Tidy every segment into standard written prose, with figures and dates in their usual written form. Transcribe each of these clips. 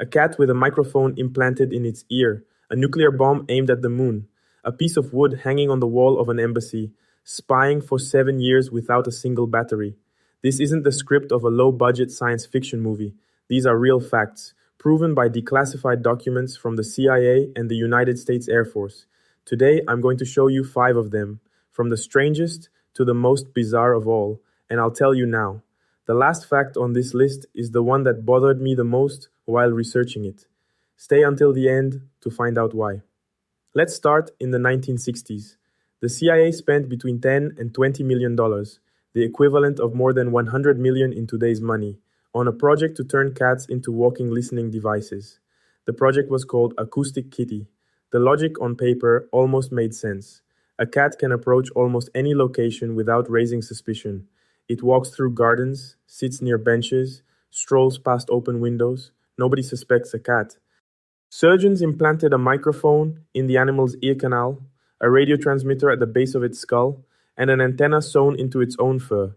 A cat with a microphone implanted in its ear, a nuclear bomb aimed at the moon, a piece of wood hanging on the wall of an embassy, spying for 7 years without a single battery. This isn't the script of a low-budget science fiction movie. These are real facts, proven by declassified documents from the CIA and the United States Air Force. Today, I'm going to show you 5 of them, from the strangest to the most bizarre of all, and I'll tell you now. The last fact on this list is the one that bothered me the most while researching it. Stay until the end to find out why. Let's start in the 1960s. The CIA spent between $10 and $20 million, the equivalent of more than 100 million in today's money, on a project to turn cats into walking listening devices. The project was called Acoustic Kitty. The logic on paper almost made sense. A cat can approach almost any location without raising suspicion. It walks through gardens, sits near benches, strolls past open windows. Nobody suspects a cat. Surgeons implanted a microphone in the animal's ear canal, a radio transmitter at the base of its skull, and an antenna sewn into its own fur.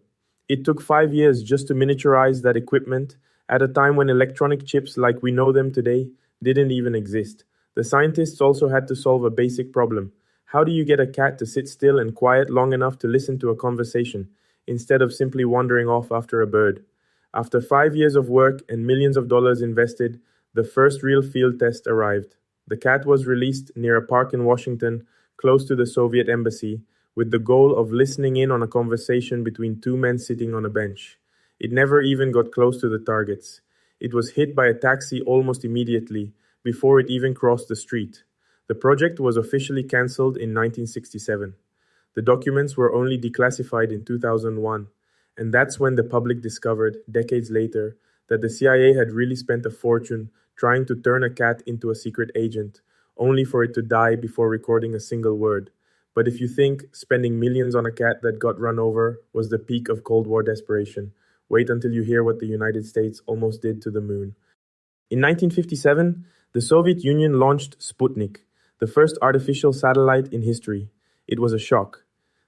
It took 5 years just to miniaturize that equipment at a time when electronic chips like we know them today didn't even exist. The scientists also had to solve a basic problem. How do you get a cat to sit still and quiet long enough to listen to a conversation, instead of simply wandering off after a bird? After 5 years of work and millions of dollars invested, the first real field test arrived. The cat was released near a park in Washington, close to the Soviet embassy, with the goal of listening in on a conversation between 2 men sitting on a bench. It never even got close to the targets. It was hit by a taxi almost immediately, before it even crossed the street. The project was officially cancelled in 1967. The documents were only declassified in 2001, and that's when the public discovered, decades later, that the CIA had really spent a fortune trying to turn a cat into a secret agent, only for it to die before recording a single word. But if you think spending millions on a cat that got run over was the peak of Cold War desperation, wait until you hear what the United States almost did to the moon. In 1957, the Soviet Union launched Sputnik, the first artificial satellite in history. It was a shock.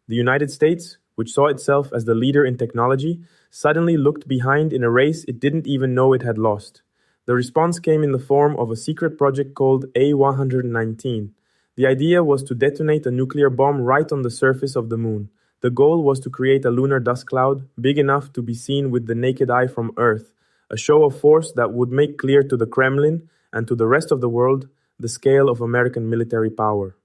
The United States, which saw itself as the leader in technology, suddenly looked behind in a race it didn't even know it had lost. The response came in the form of a secret project called A-119. The idea was to detonate a nuclear bomb right on the surface of the moon. The goal was to create a lunar dust cloud big enough to be seen with the naked eye from Earth, a show of force that would make clear to the Kremlin and to the rest of the world the scale of American military power.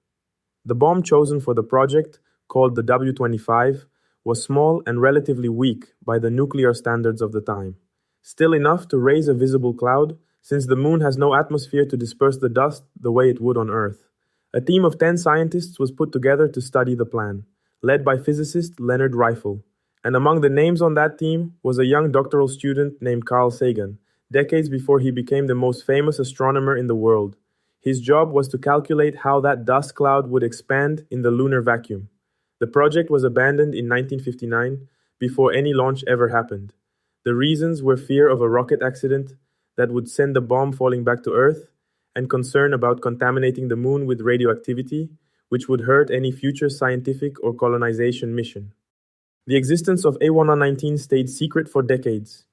The bomb chosen for the project, called the W-25, was small and relatively weak by the nuclear standards of the time. Still enough to raise a visible cloud, since the moon has no atmosphere to disperse the dust the way it would on Earth. A team of 10 scientists was put together to study the plan, led by physicist Leonard Rifle. And among the names on that team was a young doctoral student named Carl Sagan, decades before he became the most famous astronomer in the world. His job was to calculate how that dust cloud would expand in the lunar vacuum. The project was abandoned in 1959 before any launch ever happened. The reasons were fear of a rocket accident that would send the bomb falling back to Earth, and concern about contaminating the moon with radioactivity, which would hurt any future scientific or colonization mission. The existence of A119 stayed secret for decades.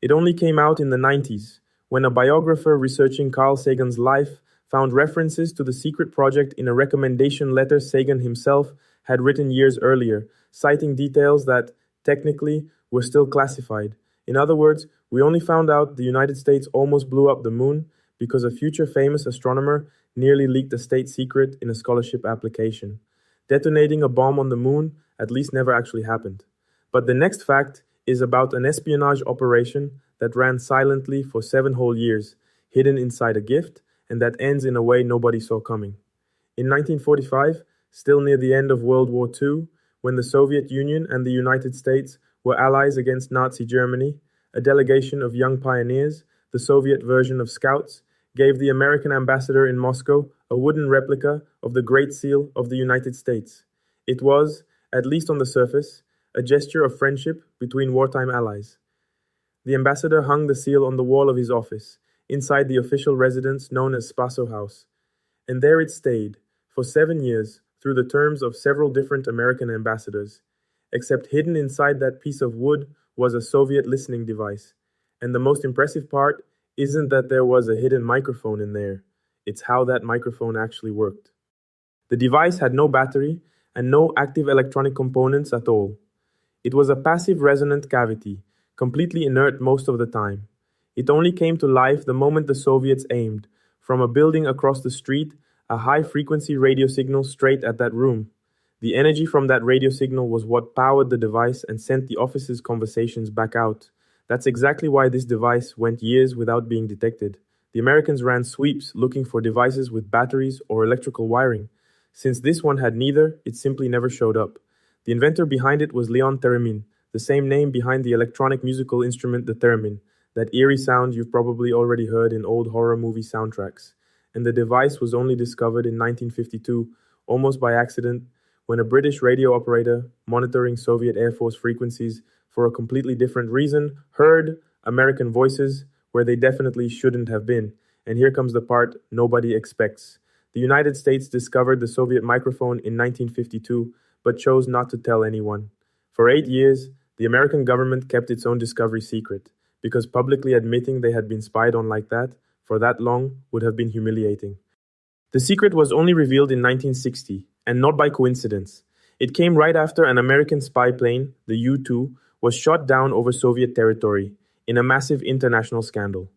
It only came out in the 90s, when a biographer researching Carl Sagan's life found references to the secret project in a recommendation letter Sagan himself had written years earlier, citing details that, technically, were still classified. In other words, we only found out the United States almost blew up the moon because a future famous astronomer nearly leaked a state secret in a scholarship application. Detonating a bomb on the moon at least never actually happened. But the next fact is about an espionage operation that ran silently for 7 whole years, hidden inside a gift, and that ends in a way nobody saw coming. In 1945, still near the end of World War II, when the Soviet Union and the United States were allies against Nazi Germany, a delegation of young pioneers, the Soviet version of Scouts, gave the American ambassador in Moscow a wooden replica of the Great Seal of the United States. It was, at least on the surface, a gesture of friendship between wartime allies. The ambassador hung the seal on the wall of his office, inside the official residence known as Spaso House. And there it stayed, for 7 years, through the terms of several different American ambassadors. Except hidden inside that piece of wood was a Soviet listening device. And the most impressive part, isn't that there was a hidden microphone in there, it's how that microphone actually worked. The device had no battery and no active electronic components at all. It was a passive resonant cavity, completely inert most of the time. It only came to life the moment the Soviets aimed, from a building across the street, a high-frequency radio signal straight at that room. The energy from that radio signal was what powered the device and sent the office's conversations back out. That's exactly why this device went years without being detected. The Americans ran sweeps looking for devices with batteries or electrical wiring. Since this one had neither, it simply never showed up. The inventor behind it was Leon Theremin, the same name behind the electronic musical instrument the theremin, that eerie sound you've probably already heard in old horror movie soundtracks. And the device was only discovered in 1952, almost by accident, when a British radio operator, monitoring Soviet Air Force frequencies for a completely different reason, heard American voices where they definitely shouldn't have been. And here comes the part nobody expects. The United States discovered the Soviet microphone in 1952, but chose not to tell anyone. For 8 years, the American government kept its own discovery secret, because publicly admitting they had been spied on like that, for that long, would have been humiliating. The secret was only revealed in 1960, and not by coincidence. It came right after an American spy plane, the U-2, was shot down over Soviet territory, in a massive international scandal.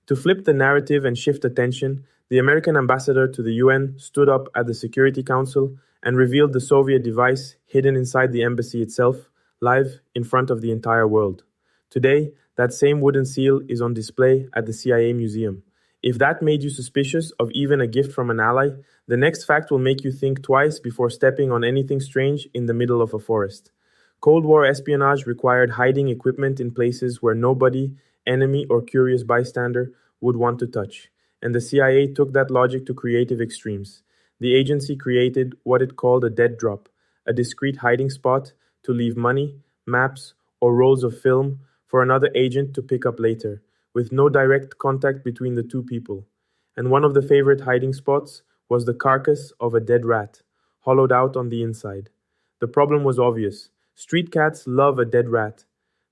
To flip the narrative and shift attention, the American ambassador to the UN stood up at the Security Council and revealed the Soviet device hidden inside the embassy itself, live in front of the entire world. Today, that same wooden seal is on display at the CIA Museum. If that made you suspicious of even a gift from an ally, the next fact will make you think twice before stepping on anything strange in the middle of a forest. Cold War espionage required hiding equipment in places where nobody, enemy, or curious bystander would want to touch. And the CIA took that logic to creative extremes. The agency created what it called a dead drop, a discreet hiding spot to leave money, maps, or rolls of film for another agent to pick up later, with no direct contact between the two people. And one of the favorite hiding spots was the carcass of a dead rat, hollowed out on the inside. The problem was obvious. Street cats love a dead rat.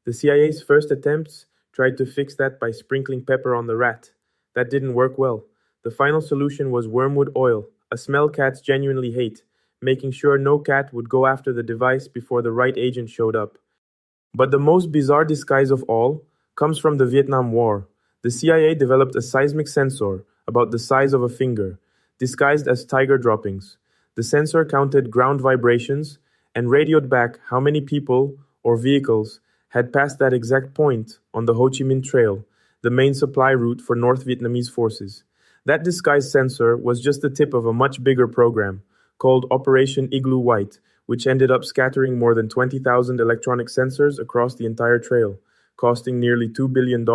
The CIA's first attempts tried to fix that by sprinkling pepper on the rat. That didn't work well. The final solution was wormwood oil, a smell cats genuinely hate, making sure no cat would go after the device before the right agent showed up. But the most bizarre disguise of all comes from the Vietnam War. The CIA developed a seismic sensor about the size of a finger, disguised as tiger droppings. The sensor counted ground vibrations and radioed back how many people or vehicles had passed that exact point on the Ho Chi Minh Trail, the main supply route for North Vietnamese forces. That disguised sensor was just the tip of a much bigger program called Operation Igloo White, which ended up scattering more than 20,000 electronic sensors across the entire trail, costing nearly $2 billion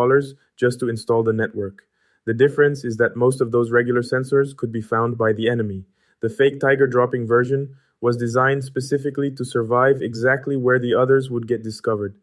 just to install the network. The difference is that most of those regular sensors could be found by the enemy. The fake tiger dropping version was designed specifically to survive exactly where the others would get discovered,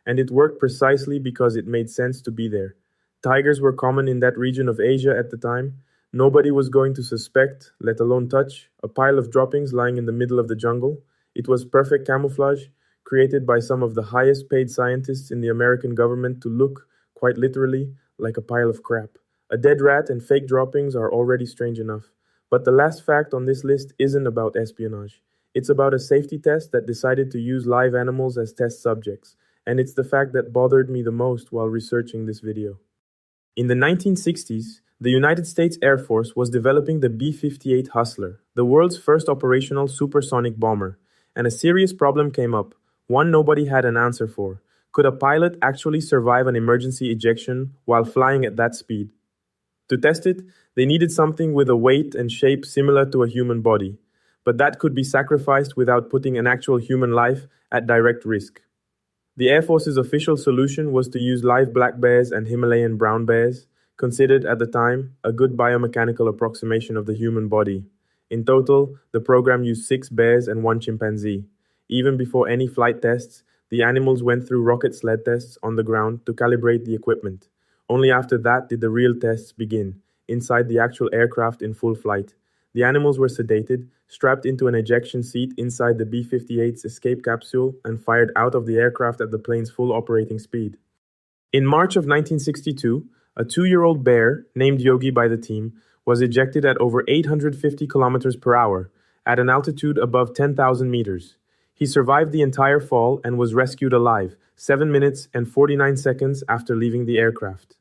and it worked precisely because it made sense to be there. Tigers were common in that region of Asia at the time. Nobody was going to suspect, let alone touch, a pile of droppings lying in the middle of the jungle. It was perfect camouflage, created by some of the highest paid scientists in the American government to look, quite literally, like a pile of crap. A dead rat and fake droppings are already strange enough. But the last fact on this list isn't about espionage. It's about a safety test that decided to use live animals as test subjects, and it's the fact that bothered me the most while researching this video. In the 1960s, the United States Air Force was developing the B-58 Hustler, the world's first operational supersonic bomber, and a serious problem came up, one nobody had an answer for. Could a pilot actually survive an emergency ejection while flying at that speed? To test it, they needed something with a weight and shape similar to a human body, but that could be sacrificed without putting an actual human life at direct risk. The Air Force's official solution was to use live black bears and Himalayan brown bears, considered at the time a good biomechanical approximation of the human body. In total, the program used 6 bears and 1 chimpanzee. Even before any flight tests, the animals went through rocket sled tests on the ground to calibrate the equipment. Only after that did the real tests begin, inside the actual aircraft in full flight. The animals were sedated, strapped into an ejection seat inside the B-58's escape capsule, and fired out of the aircraft at the plane's full operating speed. In March of 1962, A 2-year-old bear, named Yogi by the team, was ejected at over 850 kilometers per hour, at an altitude above 10,000 meters. He survived the entire fall and was rescued alive, 7 minutes and 49 seconds after leaving the aircraft.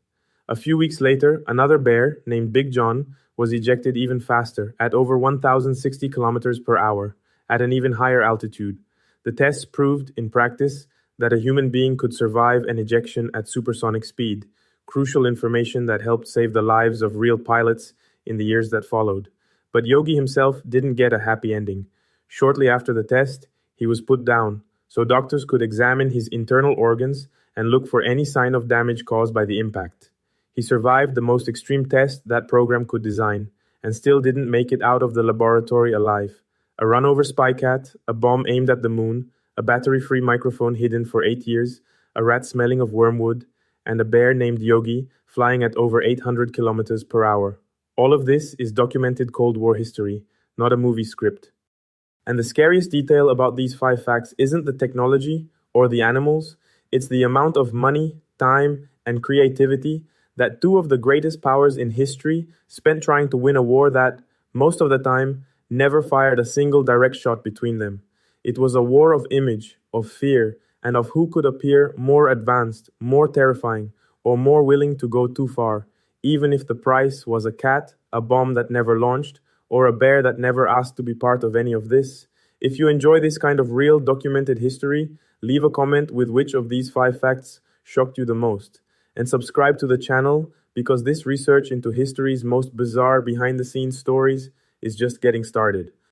A few weeks later, another bear, named Big John, was ejected even faster, at over 1,060 kilometers per hour, at an even higher altitude. The tests proved, in practice, that a human being could survive an ejection at supersonic speed, crucial information that helped save the lives of real pilots in the years that followed. But Yogi himself didn't get a happy ending. Shortly after the test, he was put down, so doctors could examine his internal organs and look for any sign of damage caused by the impact. He survived the most extreme test that program could design, and still didn't make it out of the laboratory alive. A run-over spy cat, a bomb aimed at the moon, a battery-free microphone hidden for 8 years, a rat smelling of wormwood, and a bear named Yogi flying at over 800 kilometers per hour. All of this is documented Cold War history, not a movie script. And the scariest detail about these 5 facts isn't the technology or the animals, it's the amount of money, time, and creativity that 2 of the greatest powers in history spent trying to win a war that, most of the time, never fired a single direct shot between them. It was a war of image, of fear, and of who could appear more advanced, more terrifying, or more willing to go too far, even if the price was a cat, a bomb that never launched, or a bear that never asked to be part of any of this. If you enjoy this kind of real documented history, leave a comment with which of these 5 facts shocked you the most. And subscribe to the channel because this research into history's most bizarre behind-the-scenes stories is just getting started.